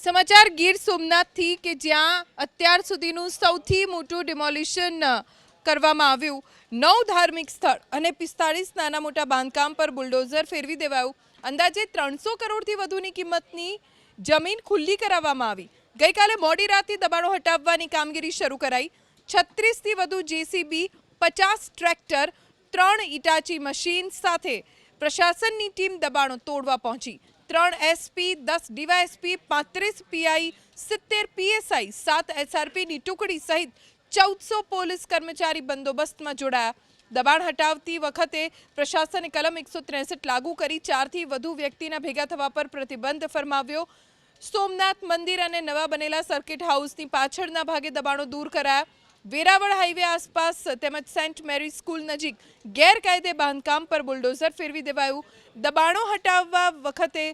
સમાચાર ગીર સોમનાથથી કે જ્યાં અત્યાર સુધીનું સૌથી મોટું ડિમોલિશન કરવામાં આવ્યું। 9 ધાર્મિક સ્થળ અને 45 નાના મોટા બાંધકામ પર બુલડોઝર ફેરવી દેવાયું। અંદાજે 300 કરોડથી વધુની કિંમતની જમીન ખુલ્લી કરાવવામાં આવી। ગઈકાલે મોડી રાતથી દબાણો હટાવવાની કામગીરી શરૂ કરાઈ। 36થી વધુ જેસીબી, 50 ટ્રેક્ટર, 3 ઇટાચી મશીન સાથે પ્રશાસનની ટીમ દબાણો તોડવા પહોંચી। 3 એસપી, 10 ડીવાયએસપી, 35 પીઆઈ, 70 પીએસઆઈ, 7 એસઆરપીની ટુકડી સહિત 1400 પોલીસ કર્મચારી બંદોબસ્તમાં જોડાયા। દબાણ હટાવતી વખતે પ્રશાસને કલમ 163 લાગુ કરી 4થી વધુ વ્યક્તિના ભેગા થવા પર પ્રતિબંધ ફરમાવ્યો। સોમનાથ મંદિર અને નવા બનેલા સર્કિટ હાઉસની પાછળના ભાગે દબાણો દૂર કરાયા। વેરાવળ હાઈવે આસપાસ તેમજ સેન્ટ મેરી સ્કૂલ નજીક ગેરકાયદે બાંધકામ પર બુલડોઝર ફેરવી દેવાયું। દબાણો હટાવવા વખતે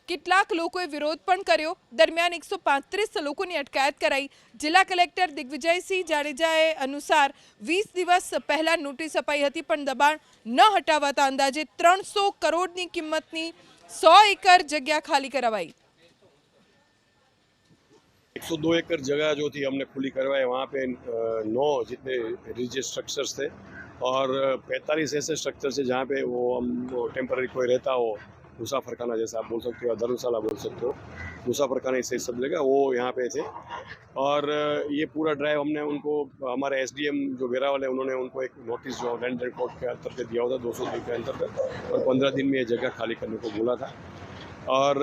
કેટલાક લોકોએ વિરોધ પણ કર્યો। દરમિયાન 135 લોકોની અટકાયત કરાઈ। જિલ્લા કલેક્ટર દિગ્વિજયસિંહ જાડેજાએ અનુસાર 20 દિવસ પહેલા નોટિસ અપાઈ હતી, પણ દબાણ ન હટાવાતા અંદાજે 300 કરોડની કિંમતની 100 એકર જગ્યા ખાલી કરાવાઈ। 102 एकड़ जगह जो थी हमने खुली करवाई। वहाँ पे 9 जितने रिलीजियस स्ट्रक्चर्स थे और 45 ऐसे स्ट्रक्चर्स है जहाँ पे वो हम टेम्पररी कोई रहता हो, मुसाफर खाना जैसा आप बोल सकते हो, धर्मशाला बोल सकते हो, मुसाफर खाना इससे सब जगह वो यहाँ पे थे। और ये पूरा ड्राइव हमने उनको, हमारे एसडीएम जो वेरावल है, उन्होंने उनको एक नोटिस जो लैंड रिकॉर्ड के अंतर्गत दिया हुआ था 203 के अंतर्गत, और 15 दिन में ये जगह खाली करने को बोला था। और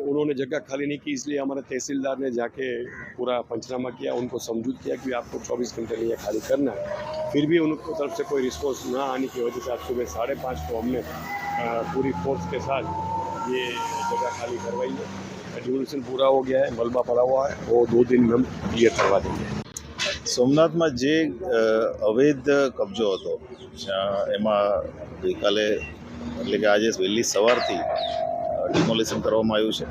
उन्होंने जगह खाली नहीं की, इसलिए हमारे तहसीलदार ने जाके पूरा पंचनामा किया, उनको समझूत किया कि आपको 24 घंटे में ये खाली करना है। फिर भी उनकी तरफ से कोई रिस्पॉन्स ना आने की वजह से आज सुबह 5:30 को हमने पूरी फोर्स के साथ ये जगह खाली करवाई है। ड्यूरेशन पूरा हो गया है, मलबा पड़ा हुआ है, वो 2 दिन में हम क्लियर करवा देंगे। સોમનાથમાં જે અવૈધ કબજો હતો એમાં ગઈકાલે એટલે કે આજે વહેલી સવારથી ડિમોલિશન કરવામાં આવ્યું છે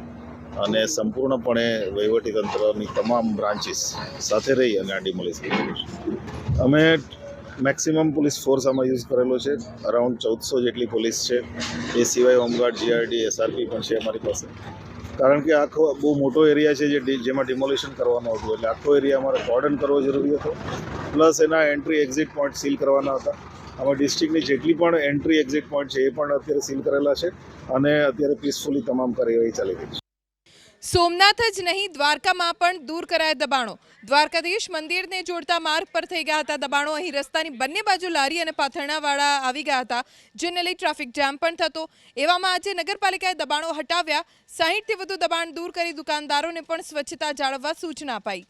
અને સંપૂર્ણપણે વહીવટીતંત્રની તમામ બ્રાન્ચીસ સાથે રહી અને આ ડિમોલિશન કર્યું છે। અમે મેક્સિમમ પોલીસ ફોર્સ આમાં યુઝ કરેલો છે, અરાઉન્ડ 1400 જેટલી પોલીસ છે। એ સિવાય હોમગાર્ડ, જીઆરડી, એસઆરપી પણ છે અમારી પાસે, કારણ કે આખો બહુ મોટો એરિયા છે જેમાં ડિમોલિશન કરવાનું હતું, એટલે આખો એરિયા અમારે કોર્ડન કરવો જરૂરી હતો, પ્લસ એના એન્ટ્રી એક્ઝિટ પોઈન્ટ સીલ કરવાના હતા। આમાં ડિસ્ટ્રિક્ટની જેટલી પણ એન્ટ્રી એક્ઝિટ પોઈન્ટ છે એ પણ અત્યારે સીલ કરેલા છે અને અત્યારે પીસફુલી તમામ કાર્યવાહી ચાલી રહી છે। સોમનાથ જ નહીં, દ્વારકામાં પણ દૂર કરાયા દબાણો। દ્વારકાધીશ મંદિરને જોડતા માર્ગ પર થઈ ગયા હતા દબાણો। અહીં રસ્તાની બંને બાજુ લારી અને પાથરણાવાળા આવી ગયા હતા, જેને લઈ ટ્રાફિક જામ પણ થતો। એવામાં આજે નગરપાલિકાએ દબાણો હટાવ્યા। 60થી વધુ દબાણ દૂર કરી દુકાનદારોને પણ સ્વચ્છતા જાળવવા સૂચના અપાઈ।